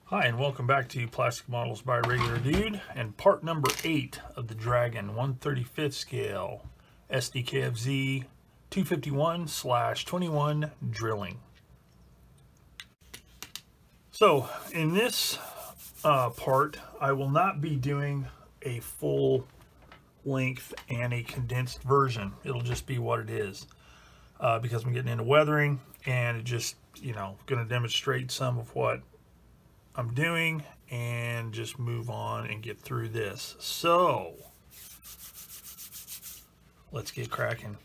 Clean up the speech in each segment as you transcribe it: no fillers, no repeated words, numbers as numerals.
Hi, and welcome back to Plastic Models by Regular Dude and part number 8 of the Dragon 1/35 scale SdKfz 251/21 drilling. So in this part, I will not be doing a full length and a condensed version. It'll just be what it is because I'm getting into weathering, and it just, going to demonstrate some of what I'm doing and just move on and get through this. So let's get cracking.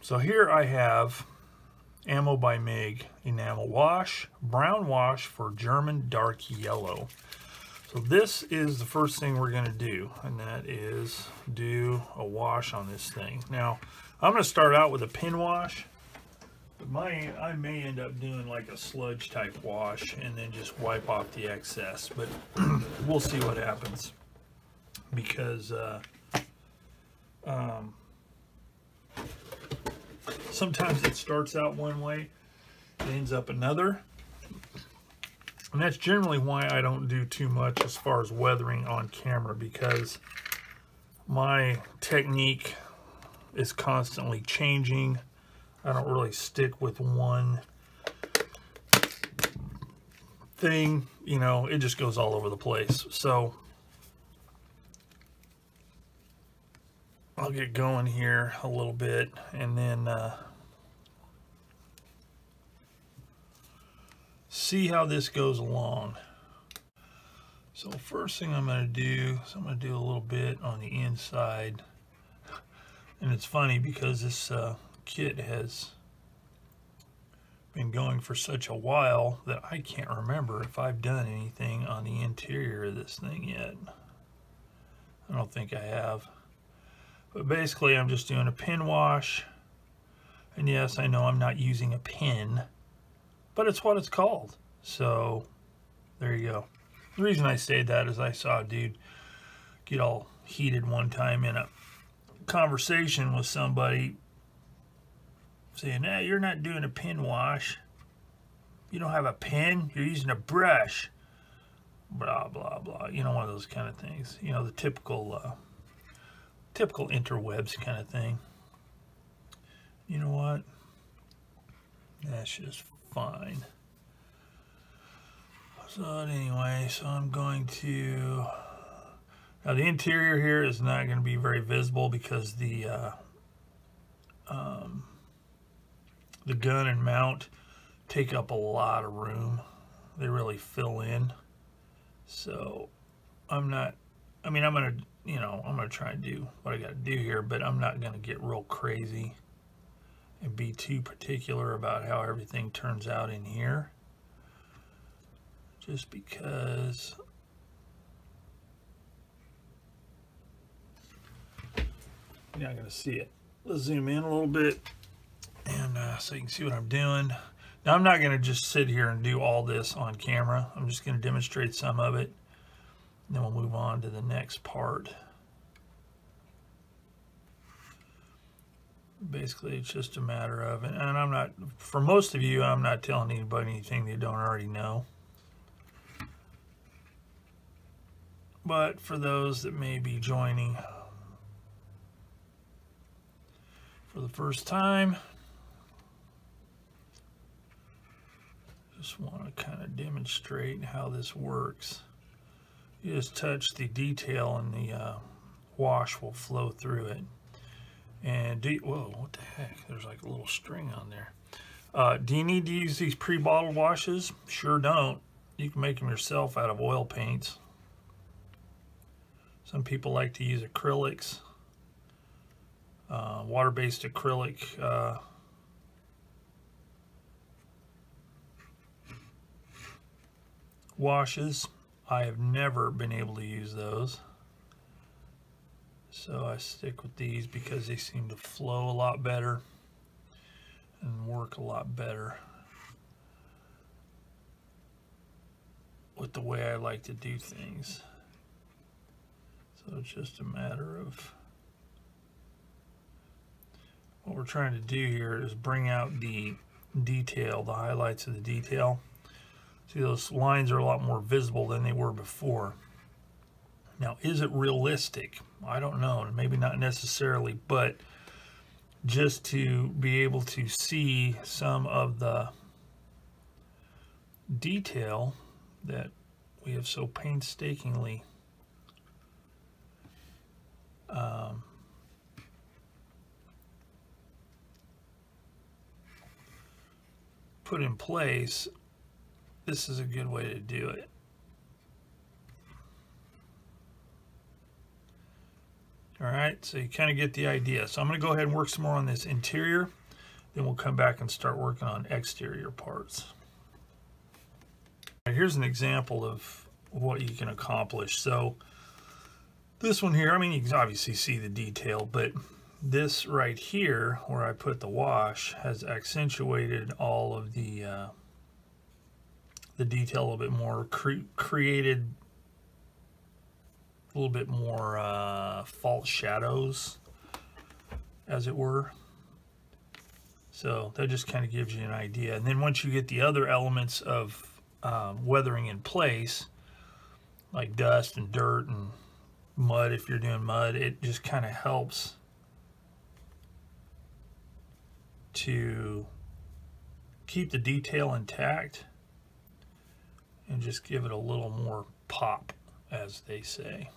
So here I have Ammo by MIG enamel wash, brown wash for German dark yellow. So this is the first thing we're going to do, and that is do a wash on this thing. Now I'm going to start out with a pin wash. I may end up doing like a sludge type wash and then just wipe off the excess, but we'll see what happens, because sometimes it starts out one way, it ends up another, and that's generally why I don't do too much as far as weathering on camera, because my technique is constantly changing. I don't really stick with one thing, it just goes all over the place. So I'll get going here a little bit and then see how this goes along. So first thing I'm going to do is I'm going to do a little bit on the inside. And it's funny because this kit has been going for such a while that I can't remember if I've done anything on the interior of this thing yet. I don't think I have. But basically I'm just doing a pin wash. And yes, I know I'm not using a pin, but it's what it's called. So there you go. The reason I say that is I saw a dude get all heated one time in a conversation with somebody, saying, "Hey, you're not doing a pin wash. You don't have a pin. You're using a brush." Blah blah blah. One of those kind of things. The typical interwebs kind of thing. You know what? That's just fine. So anyway, I'm going to. Now the interior here is not going to be very visible because the gun and mount take up a lot of room. They really fill in. So I'm gonna try and do what I gotta do here, but I'm not gonna get real crazy and be too particular about how everything turns out in here, just because you're not gonna see it. Let's zoom in a little bit, and so you can see what I'm doing. Now I'm not going to just sit here and do all this on camera. I'm just going to demonstrate some of it, and then we'll move on to the next part. Basically, it's just a matter of, and I'm not, for most of you, I'm not telling anybody anything they don't already know. But for those that may be joining for the first time, just want to kind of demonstrate how this works. You just touch the detail and the wash will flow through it. And whoa, what the heck? There's like a little string on there. Do you need to use these pre-bottled washes? Sure don't. You can make them yourself out of oil paints. Some people like to use acrylics, water-based acrylic washes. I have never been able to use those, so I stick with these because they seem to flow a lot better and work a lot better with the way I like to do things. So it's just a matter of what we're trying to do here is bring out the detail, the highlights of the detail. See, those lines are a lot more visible than they were before. Now, is it realistic? I don't know, maybe not necessarily, but just to be able to see some of the detail that we have so painstakingly put in place, this is a good way to do it. All right, so you kind of get the idea. So I'm going to go ahead and work some more on this interior, then we'll come back and start working on exterior parts. All right, here's an example of what you can accomplish. So this one here, I mean, you can obviously see the detail, but this right here where I put the wash has accentuated all of the detail a little bit more, created a little bit more false shadows, as it were. So that just kind of gives you an idea. And then once you get the other elements of weathering in place, like dust and dirt and mud, if you're doing mud, it just kind of helps to keep the detail intact and just give it a little more pop, as they say.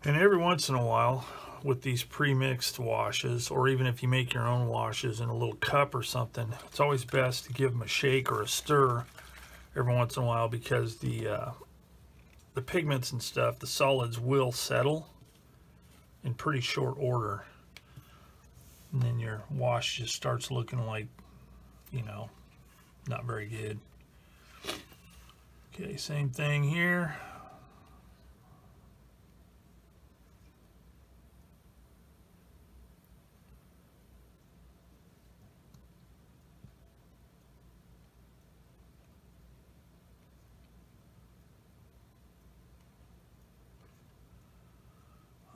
And every once in a while, with these pre-mixed washes, or even if you make your own washes in a little cup or something, it's always best to give them a shake or a stir every once in a while, because the pigments and stuff, the solids, will settle in pretty short order. And then your wash just starts looking like, you know, not very good. Okay, same thing here.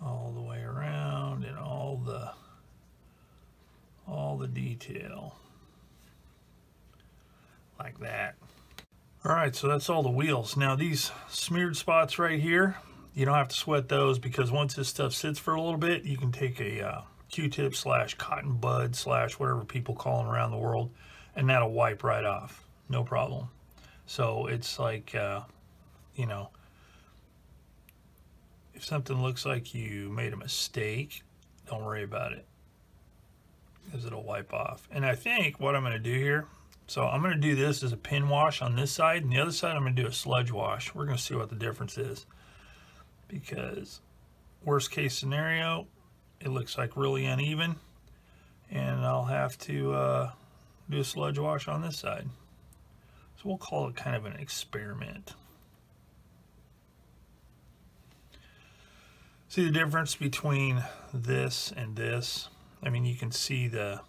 All the way around, and all the detail like that. All right, so that's all the wheels. Now these smeared spots right here, you don't have to sweat those, because once this stuff sits for a little bit, you can take a Q-tip / cotton bud / whatever people call them around the world, and that'll wipe right off, no problem. So it's like, you know, if something looks like you made a mistake, don't worry about it, because it'll wipe off. And I think what I'm going to do here, so I'm going to do this as a pin wash on this side, and the other side I'm going to do a sludge wash. We're going to see what the difference is, because worst case scenario, it looks like really uneven, and I'll have to do a sludge wash on this side. So we'll call it kind of an experiment. See the difference between this and this? I mean, you can see the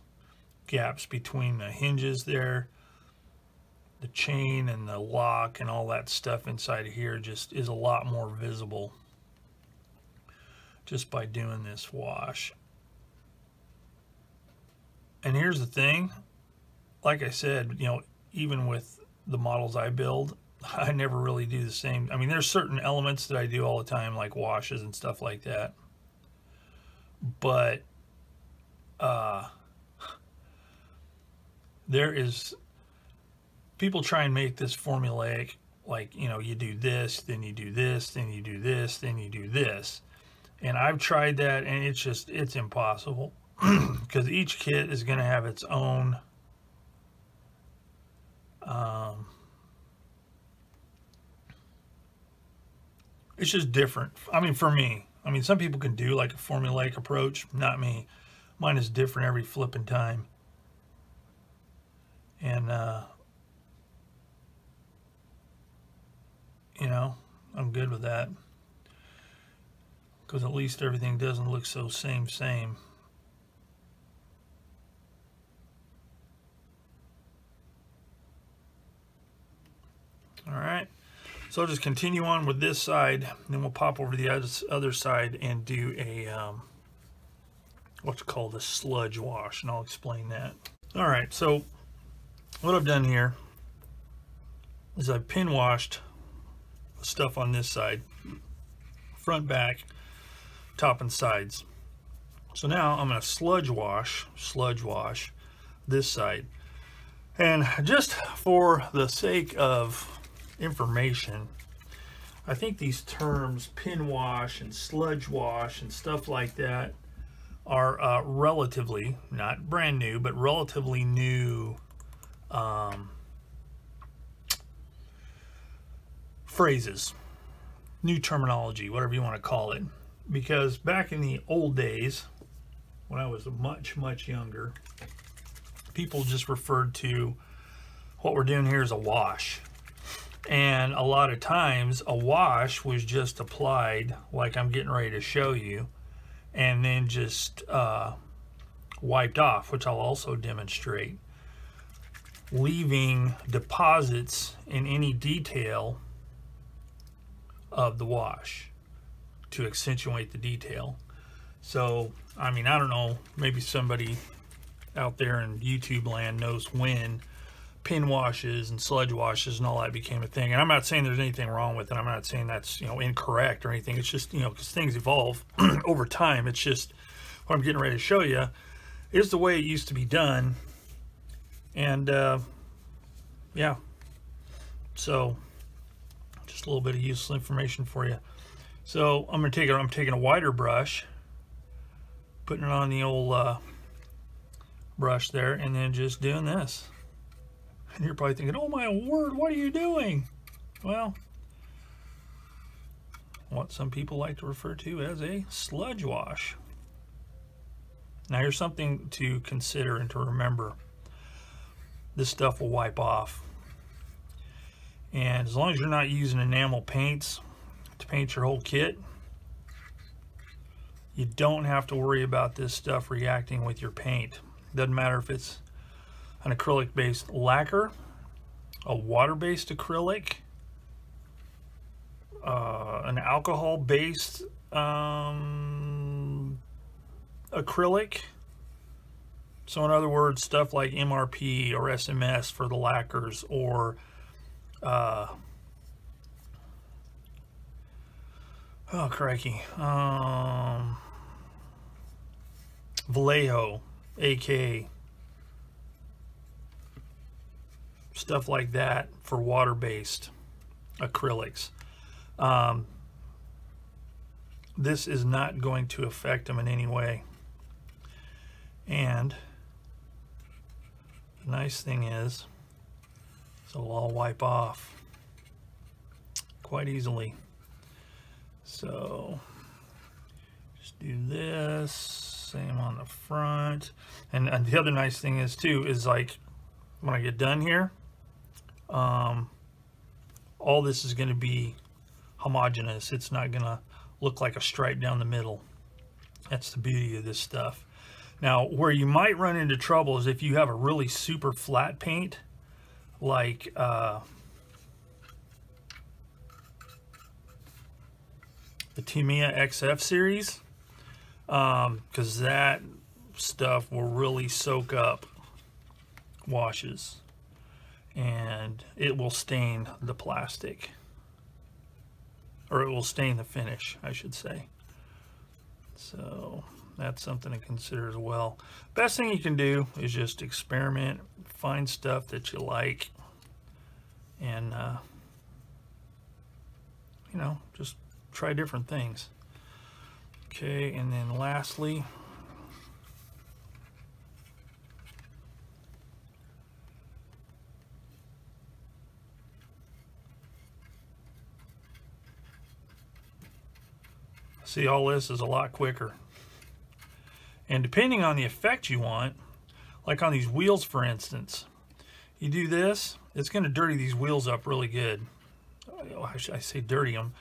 gaps between the hinges there, the chain and the lock and all that stuff inside of here just is a lot more visible just by doing this wash. And here's the thing, like I said, you know, even with the models I build, I never really do the same. I mean, there's certain elements that I do all the time, like washes and stuff like that, but there is, people try and make this formulaic, like, you know, you do this, then you do this, then you do this, then you do this. And I've tried that, and it's just, it's impossible, because each kit is going to have its own it's just different. I mean, for me, I mean, some people can do like a formulaic approach, not me. Mine is different every flipping time. And, you know, I'm good with that, because at least everything doesn't look so same. All right, so I'll just continue on with this side, and then we'll pop over to the other side and do a what's called a sludge wash, and I'll explain that. All right, so what I've done here is I've pin washed the stuff on this side, front, back, top, and sides. So now I'm going to sludge wash this side. And just for the sake of information, I think these terms pin wash and sludge wash and stuff like that are relatively, not brand new, but relatively new phrases, new terminology, whatever you want to call it. Because back in the old days, when I was much younger, people just referred to what we're doing here as a wash. And a lot of times a wash was just applied like I'm getting ready to show you, and then just wiped off, which I'll also demonstrate, leaving deposits in any detail of the wash to accentuate the detail. So, I mean, I don't know, maybe somebody out there in YouTube land knows when pin washes and sludge washes and all that became a thing. And I'm not saying there's anything wrong with it. I'm not saying that's, you know, incorrect or anything. It's just, you know, because things evolve over time. It's just what I'm getting ready to show you is the way it used to be done. And yeah, so just a little bit of useful information for you. So I'm taking a wider brush, putting it on the old brush there, and then just doing this. And you're probably thinking, oh my word, what are you doing? Well, what some people like to refer to as a sludge wash. Now here's something to consider and to remember. This stuff will wipe off. And as long as you're not using enamel paints to paint your whole kit, you don't have to worry about this stuff reacting with your paint. Doesn't matter if it's an acrylic-based lacquer, a water-based acrylic, an alcohol-based acrylic. So in other words, stuff like MRP or SMS for the lacquers, or oh crikey, Vallejo, AK, stuff like that for water-based acrylics. This is not going to affect them in any way. And the nice thing is, it'll all wipe off quite easily. So just do this, same on the front. And the other nice thing is too, is like when I get done here, all this is going to be homogeneous. It's not going to look like a stripe down the middle. That's the beauty of this stuff. Now, where you might run into trouble is if you have a really super flat paint, like the Tamiya XF series, because that stuff will really soak up washes and it will stain the plastic, or it will stain the finish, I should say. So that's something to consider as well. Best thing you can do is just experiment, find stuff that you like, and you know, just try different things. Okay, and then lastly, see, all this is a lot quicker. And depending on the effect you want, like on these wheels for instance, you do this, it's going to dirty these wheels up really good. I say dirty them.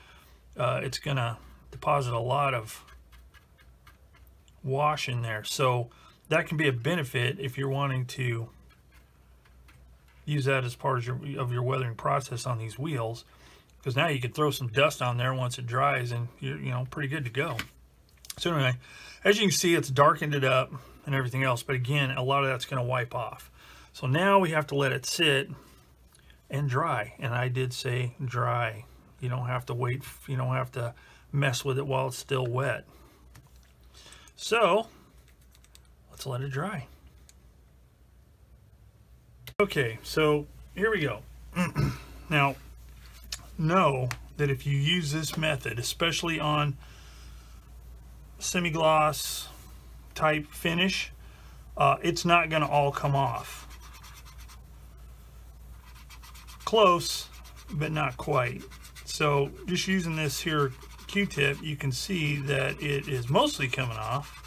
It's going to deposit a lot of wash in there. So that can be a benefit if you're wanting to use that as part of your weathering process on these wheels, because now you can throw some dust on there once it dries and you're, you know, pretty good to go. So anyway, as you can see, it's darkened it up. and everything else. But again, a lot of that's going to wipe off. So now we have to let it sit and dry. And I did say dry. You don't have to wait. You don't have to mess with it while it's still wet. So let's let it dry. Okay, so here we go. Now, know that if you use this method, especially on semi-gloss type finish, it's not going to all come off. Close, but not quite. So just using this here Q-tip, you can see that it is mostly coming off,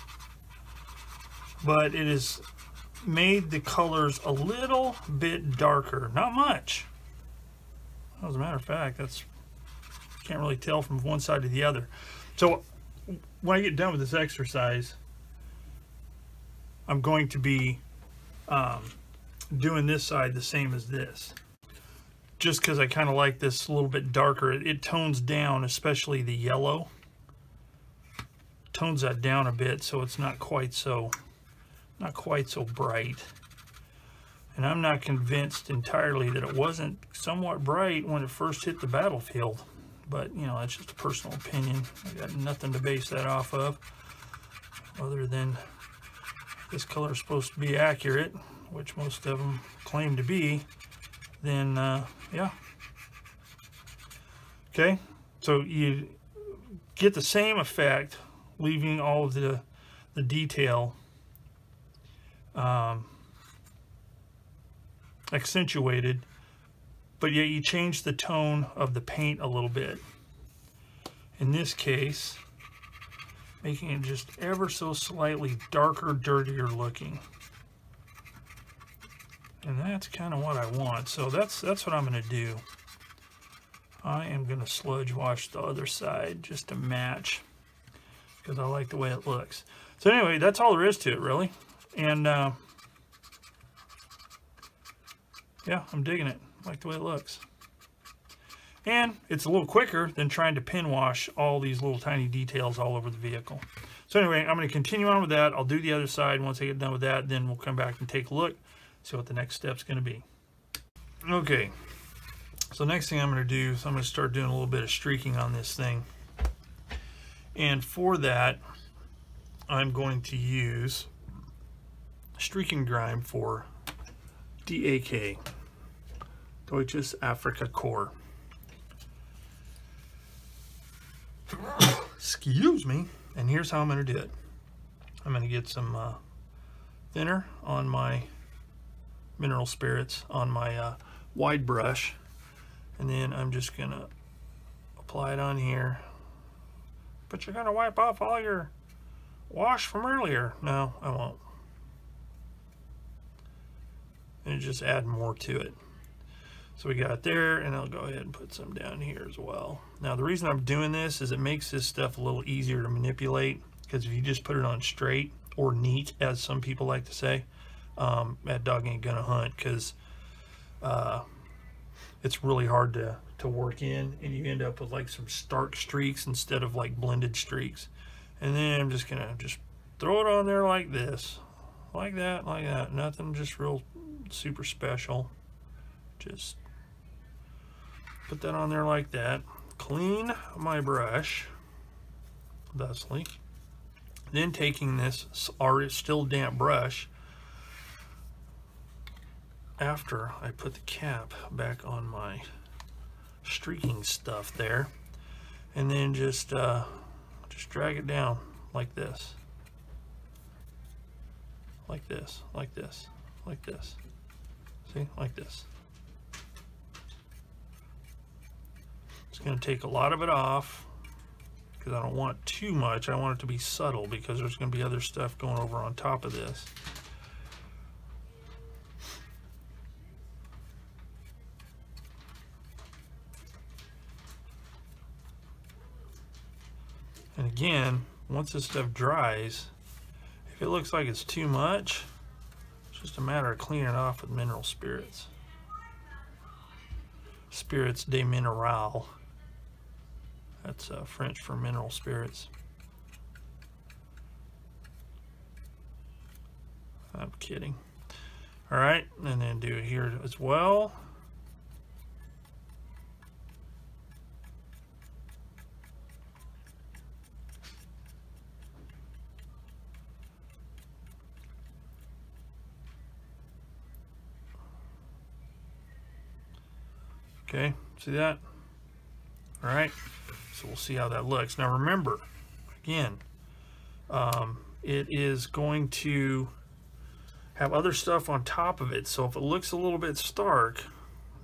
but it has made the colors a little bit darker. Not much. As a matter of fact, can't really tell from one side to the other. So when I get done with this exercise, I'm going to be doing this side the same as this, just because I kind of like this a little bit darker. It tones down, especially the yellow, tones that down a bit, so it's not quite so bright. And I'm not convinced entirely that it wasn't somewhat bright when it first hit the battlefield. But, you know, that's just a personal opinion. I got nothing to base that off of, other than this color is supposed to be accurate, which most of them claim to be. Then, yeah. Okay, so you get the same effect, leaving all of the detail accentuated, but yet you change the tone of the paint a little bit. In this case, making it just ever so slightly darker, dirtier looking. And that's kind of what I want. So that's what I'm going to do. I am going to sludge wash the other side just to match, because I like the way it looks. So anyway, that's all there is to it, really. And yeah, I'm digging it. I like the way it looks. And it's a little quicker than trying to pin wash all these little tiny details all over the vehicle. So anyway, I'm going to continue on with that. I'll do the other side. Once I get done with that, then we'll come back and take a look, see what the next step's going to be. Okay, so next thing I'm going to do is I'm going to start doing a little bit of streaking on this thing. And for that, I'm going to use streaking grime for DAK, Deutsches Afrika Core. Excuse me. And here's how I'm going to do it. I'm going to get some thinner on my mineral spirits on my wide brush, and then I'm just going to apply it on here. But you're going to wipe off all your wash from earlier. No, I won't. And just add more to it. So we got it there, and I'll go ahead and put some down here as well. Now the reason I'm doing this is it makes this stuff a little easier to manipulate, because if you just put it on straight or neat, as some people like to say, that dog ain't gonna hunt, because it's really hard to work in, and you end up with like some stark streaks instead of like blended streaks. And then I'm just gonna throw it on there like this, like that, nothing just real super special. Just put that on there like that, clean my brush thusly, then taking this still damp brush, after I put the cap back on my streaking stuff there, and then just drag it down like this, like this, like this, like this. See, like this. It's going to take a lot of it off, because I don't want too much. I want it to be subtle, because there's going to be other stuff going over on top of this. And again, once this stuff dries, if it looks like it's too much, it's just a matter of cleaning it off with mineral spirits. Spirits de mineral. That's French for mineral spirits. I'm kidding. All right, and then do it here as well. Okay, see that? All right, so we'll see how that looks. Now remember, again, it is going to have other stuff on top of it. So if it looks a little bit stark,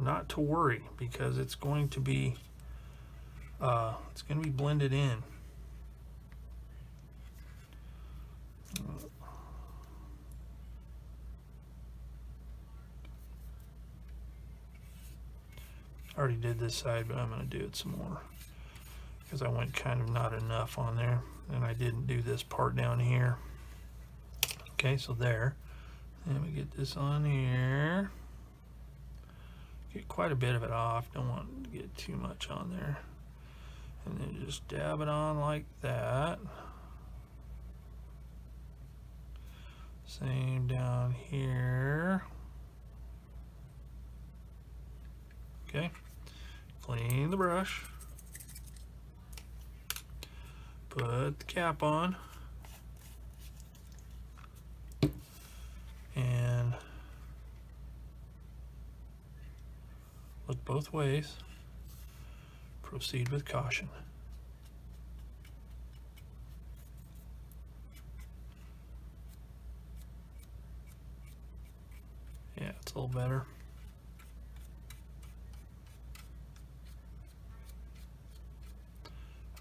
not to worry, because it's going to be blended in. I already did this side, but I'm going to do it some more because I went kind of not enough on there, and I didn't do this part down here. Okay, so there. Let me get this on here. Get quite a bit of it off. Don't want to get too much on there. And then just dab it on like that. Same down here. Okay. Clean the brush. Put the cap on. And look both ways. Proceed with caution. Yeah, it's a little better.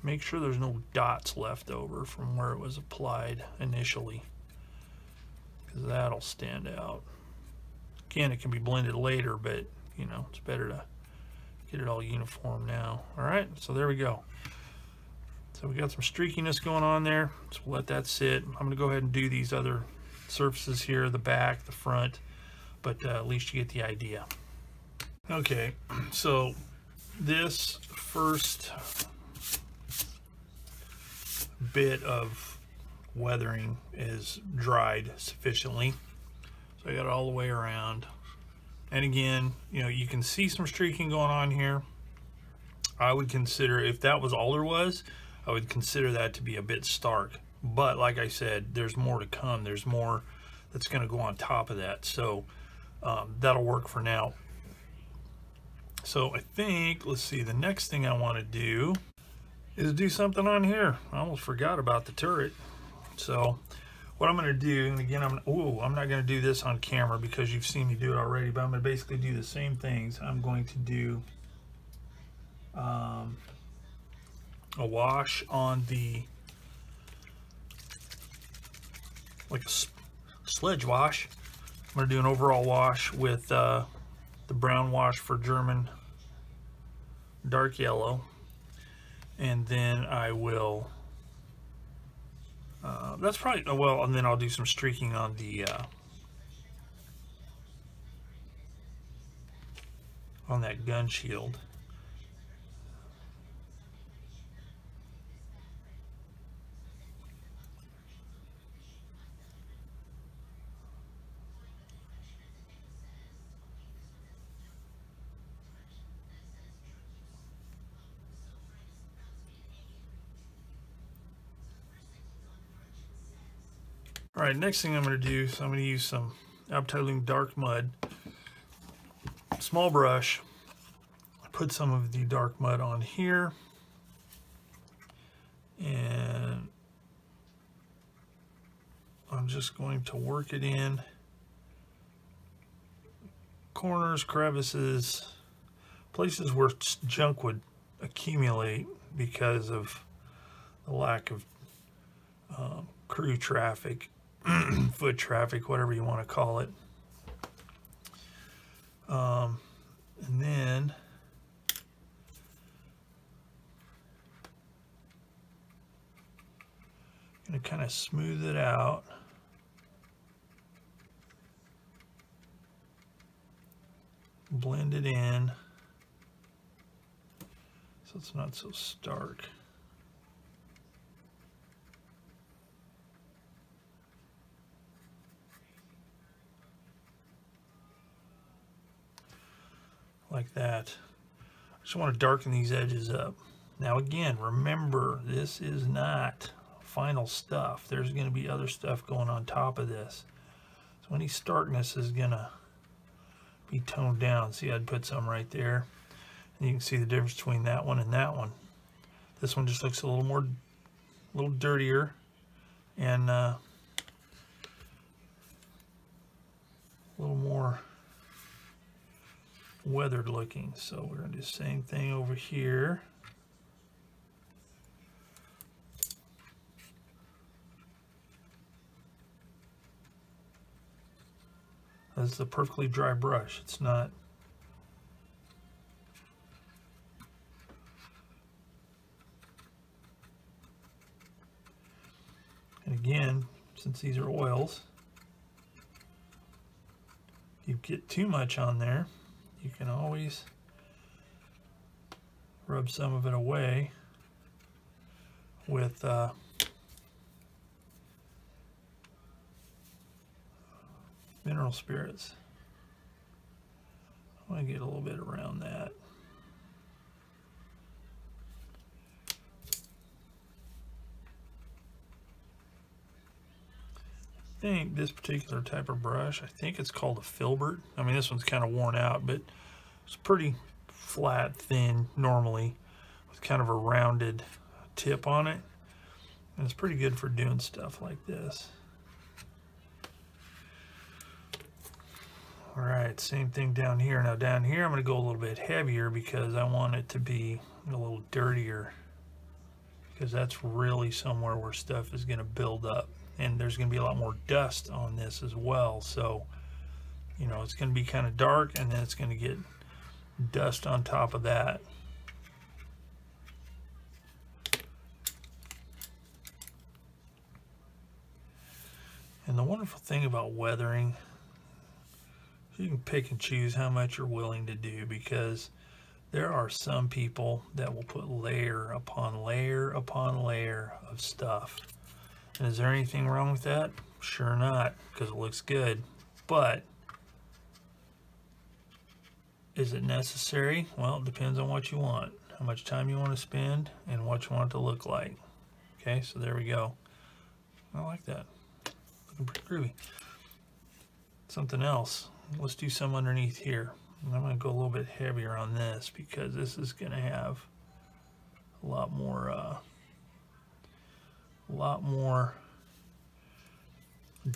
Make sure there's no dots left over from where it was applied initially, because that'll stand out. Again, it can be blended later, but you know, it's better to get it all uniform now. All right, so there we go. So we got some streakiness going on there, so we'll let that sit. I'm going to go ahead and do these other surfaces here, the back, the front, but at least you get the idea. Okay, so this first bit of weathering is dried sufficiently, so I got it all the way around. And again, you know, you can see some streaking going on here. I would consider, if that was all there was, I would consider that to be a bit stark. But like I said, there's more to come. There's more that's going to go on top of that, so that'll work for now. So I think, let's see, the next thing I want to do is do something on here. I almost forgot about the turret. So what I'm going to do, and again, I'm not going to do this on camera because you've seen me do it already, but I'm going to basically do the same things. I'm going to do a wash on the, like a sledge wash. I'm going to do an overall wash with the brown wash for German dark yellow. And then I will, that's probably, well, and then I'll do some streaking on the, on that gun shield. All right, next thing I'm going to do is I'm going to use some Alptitling dark mud, small brush, put some of the dark mud on here, and I'm just going to work it in corners, crevices, places where junk would accumulate because of the lack of crew traffic, foot traffic, whatever you want to call it. And then I'm going to kind of smooth it out. Blend it in so it's not so stark. like that. I just want to darken these edges up. Now again, remember, this is not final stuff. There's going to be other stuff going on top of this. So any starkness is going to be toned down. See, I'd put some right there. And you can see the difference between that one and that one. This one just looks a little dirtier and a little more weathered looking. So we're going to do the same thing over here. This is a perfectly dry brush. It's not. And again, since these are oils, if you get too much on there, you can always rub some of it away with mineral spirits. I want to get a little bit around that. I think this particular type of brush, I think it's called a filbert. I mean, this one's kind of worn out, but it's pretty flat, thin normally, with kind of a rounded tip on it. And it's pretty good for doing stuff like this. All right, same thing down here. Now down here, I'm going to go a little bit heavier because I want it to be a little dirtier, because that's really somewhere where stuff is going to build up. And there's going to be a lot more dust on this as well. So, you know, it's going to be kind of dark, and then it's going to get dust on top of that. And the wonderful thing about weathering, you can pick and choose how much you're willing to do, because there are some people that will put layer upon layer upon layer of stuff. And is there anything wrong with that? Sure not, because it looks good. But is it necessary? Well, it depends on what you want, how much time you want to spend, and what you want it to look like. Okay, so there we go. I like that. Looking pretty groovy. Something else. Let's do some underneath here. And I'm going to go a little bit heavier on this, because this is going to have a lot more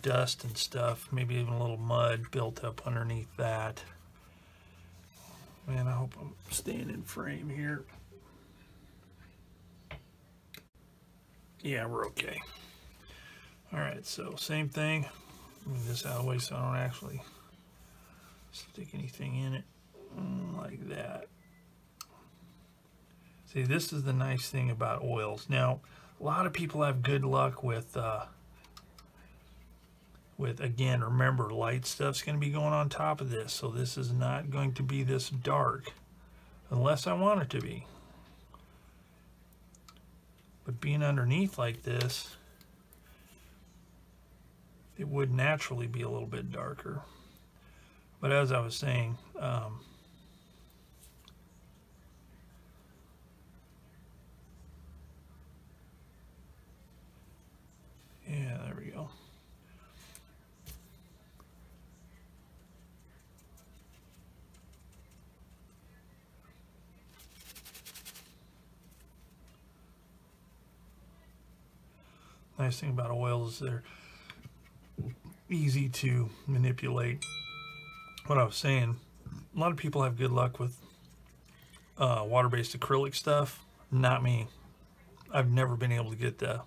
dust and stuff, maybe even a little mud built up underneath that. Man, I hope I'm staying in frame here. Yeah, we're okay. All right, so same thing. Move this out of the way so I don't actually stick anything in it like that. See, this is the nice thing about oils. Now, a lot of people have good luck with again, remember, light stuff's going to be going on top of this, so this is not going to be this dark unless I want it to be. But being underneath like this, it would naturally be a little bit darker. But as I was saying, yeah, there we go. Nice thing about oils is they're easy to manipulate. What I was saying, a lot of people have good luck with water-based acrylic stuff. Not me. I've never been able to get the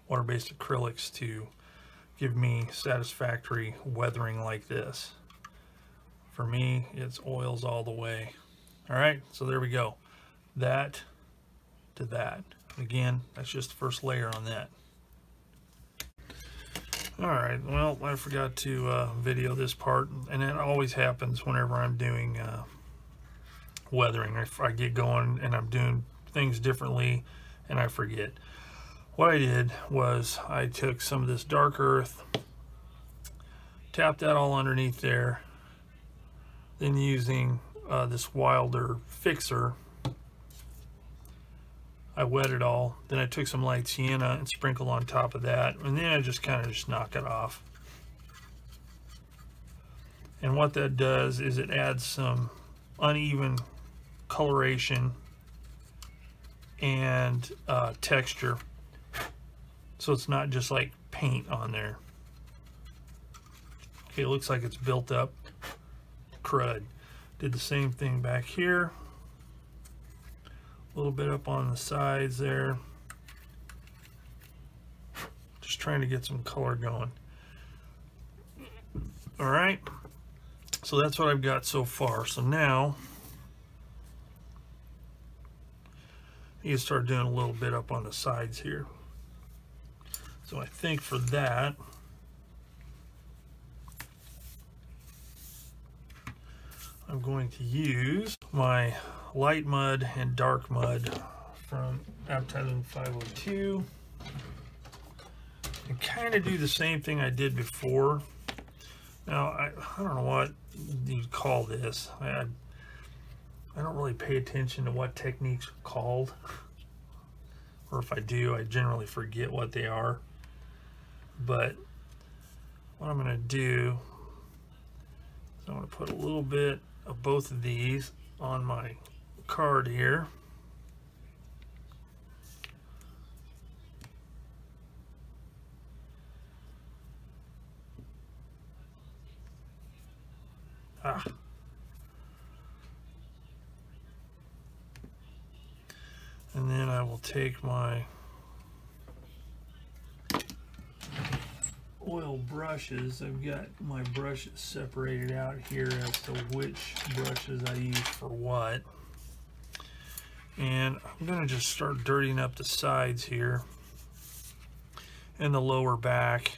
water-based acrylics to give me satisfactory weathering like this. For me, it's oils all the way. All right, so there we go. That to that. Again, that's just the first layer on that. All right, well, I forgot to video this part, and it always happens whenever I'm doing weathering. If I get going and I'm doing things differently and I forget. What I did was I took some of this dark earth, tapped that all underneath there, then using this Wilder fixer. I wet it all, then I took some light sienna and sprinkled on top of that, and then I just kind of just knock it off. And what that does is it adds some uneven coloration and texture, so it's not just like paint on there. Okay, it looks like it's built up crud. Did the same thing back here. A little bit up on the sides there. Just trying to get some color going. All right, so that's what I've got so far. So now you start doing a little bit up on the sides here. So I think for that, I'm going to use my light mud and dark mud from Advertising 502 and kind of do the same thing I did before. Now, I don't know what you'd call this. I don't really pay attention to what techniques are called, or if I do, I generally forget what they are. But what I'm going to do is I'm going to put a little bit of both of these on my card here. And then I will take my oil brushes. I've got my brushes separated out here as to which brushes I use for what. And I'm going to just start dirtying up the sides here and the lower back.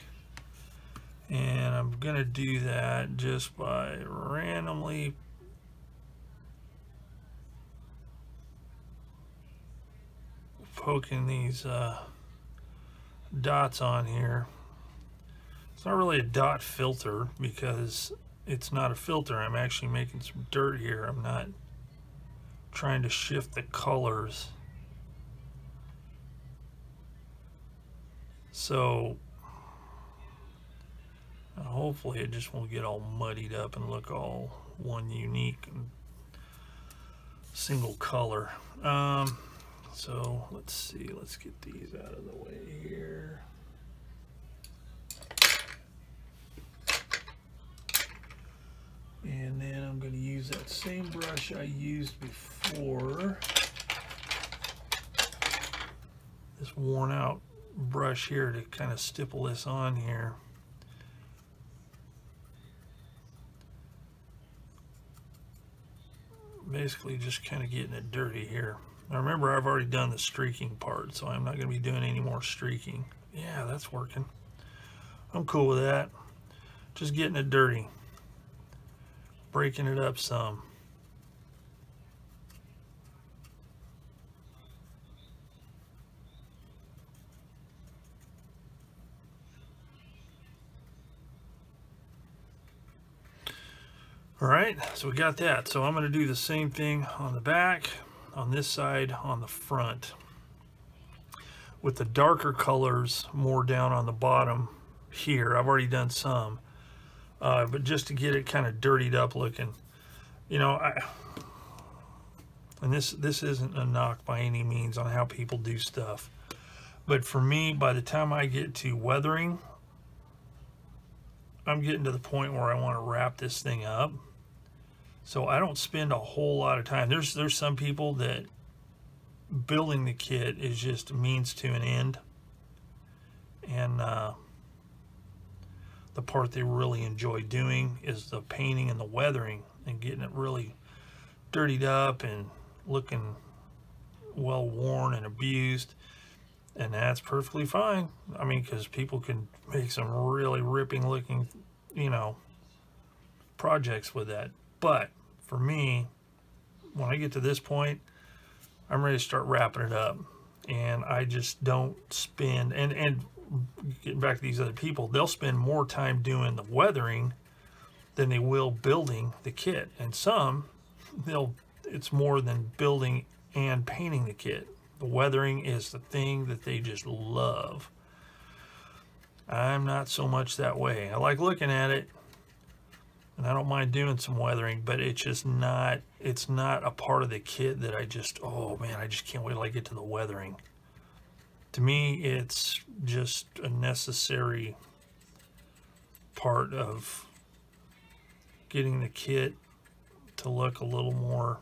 And I'm going to do that just by randomly poking these dots on here. It's not really a dot filter because it's not a filter. I'm actually making some dirt here. I'm not trying to shift the colors. So hopefully it just won't get all muddied up and look all one unique and single color. So let's see, let's get these out of the way here. And then I'm going to use that same brush I used before. This worn out brush here to kind of stipple this on here. Basically just kind of getting it dirty here. Now remember, I've already done the streaking part, so I'm not going to be doing any more streaking. Yeah, that's working. I'm cool with that. Just getting it dirty. Breaking it up some. All right, so we got that. So I'm going to do the same thing on the back, on this side, on the front, with the darker colors more down on the bottom here. I've already done some, but just to get it kind of dirtied up looking, you know, and this isn't a knock by any means on how people do stuff, but for me, by the time I get to weathering, I'm getting to the point where I want to wrap this thing up. So I don't spend a whole lot of time. There's some people that building the kit is just a means to an end. And the part they really enjoy doing is the painting and the weathering and getting it really dirtied up and looking well worn and abused. And that's perfectly fine. I mean, because people can make some really ripping looking, you know, projects with that. But for me, when I get to this point, I'm ready to start wrapping it up. And I just don't spend, and getting back to these other people, they'll spend more time doing the weathering than they will building the kit. And some it's more than building and painting the kit. The weathering is the thing that they just love. I'm not so much that way. I like looking at it, and I don't mind doing some weathering, but it's just not, it's not a part of the kit that I just, oh man, I just can't wait till I get to the weathering. To me, it's just a necessary part of getting the kit to look a little more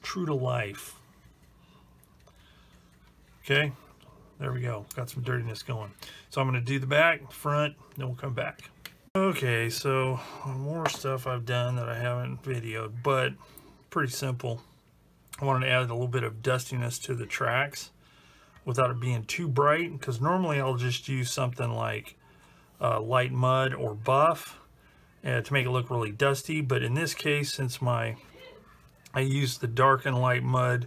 true to life. Okay, there we go. Got some dirtiness going. So I'm going to do the back, front, then we'll come back. Okay, so more stuff I've done that I haven't videoed, but pretty simple. I wanted to add a little bit of dustiness to the tracks without it being too bright, because normally I'll just use something like light mud or buff to make it look really dusty. But in this case, since I used the dark and light mud,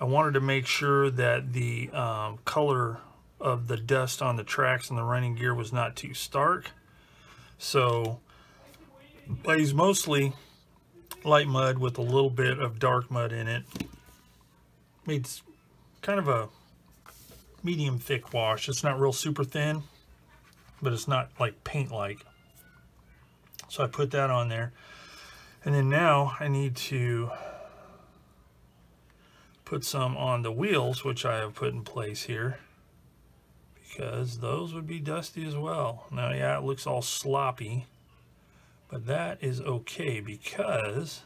I wanted to make sure that the color of the dust on the tracks and the running gear was not too stark. So I use mostly light mud with a little bit of dark mud in it. Made kind of a medium thick wash. It's not real super thin, but it's not like paint like. So I put that on there. And then now I need to put some on the wheels, which I have put in place here, because those would be dusty as well. Now, yeah, it looks all sloppy, but that is okay, because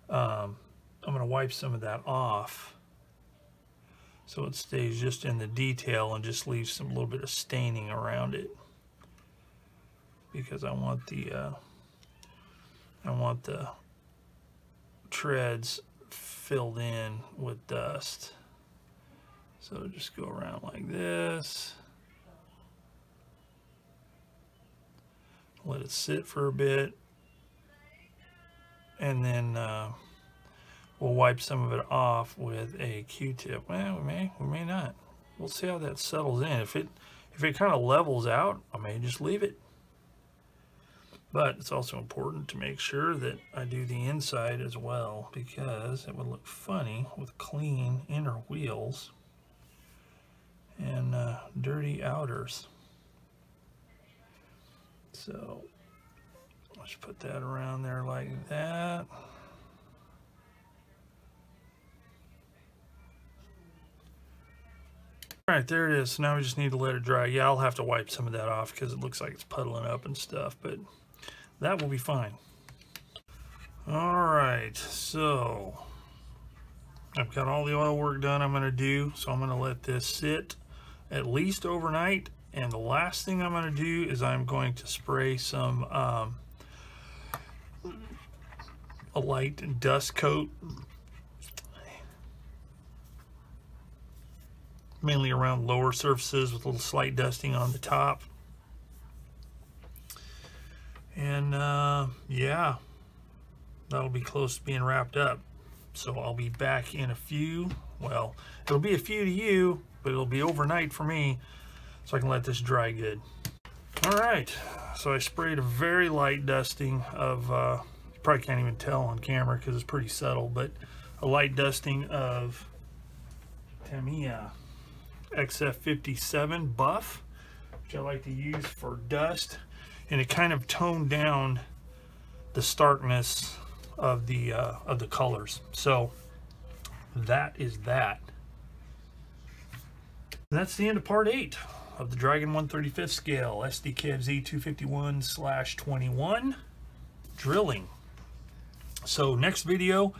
I'm going to wipe some of that off so it stays just in the detail and just leaves some little bit of staining around it, because I want the treads filled in with dust. So just go around like this, let it sit for a bit, and then we'll wipe some of it off with a Q-tip. Well, we may not. We'll see how that settles in. If it kind of levels out, I may just leave it. But it's also important to make sure that I do the inside as well, because it would look funny with clean inner wheels and dirty outers. So let's put that around there like that. All right, there it is. So now we just need to let it dry. Yeah, I'll have to wipe some of that off because it looks like it's puddling up and stuff, but that will be fine. All right, so I've got all the oil work done I'm going to do, so I'm going to let this sit at least overnight. And the last thing I'm going to do is I'm going to spray some a light dust coat, mainly around lower surfaces with a little slight dusting on the top. And yeah, that'll be close to being wrapped up. So I'll be back in a few. Well, it'll be a few to you, but it'll be overnight for me, so I can let this dry good. All right, so I sprayed a very light dusting of, you probably can't even tell on camera because it's pretty subtle, but a light dusting of Tamiya XF57 buff, which I like to use for dust. And it kind of toned down the starkness of the colors. So that is that. And that's the end of part 8 of the Dragon 1/35 scale SdKfz 251/21 drilling. So next video,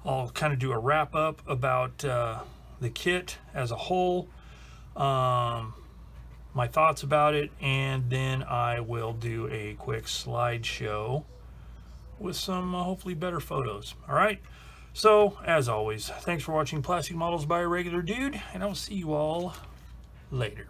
I'll kind of do a wrap up about the kit as a whole. My thoughts about it, and then I will do a quick slideshow with some hopefully better photos. All right, so as always, thanks for watching Plastic Models by a Regular Dude, and I'll see you all later.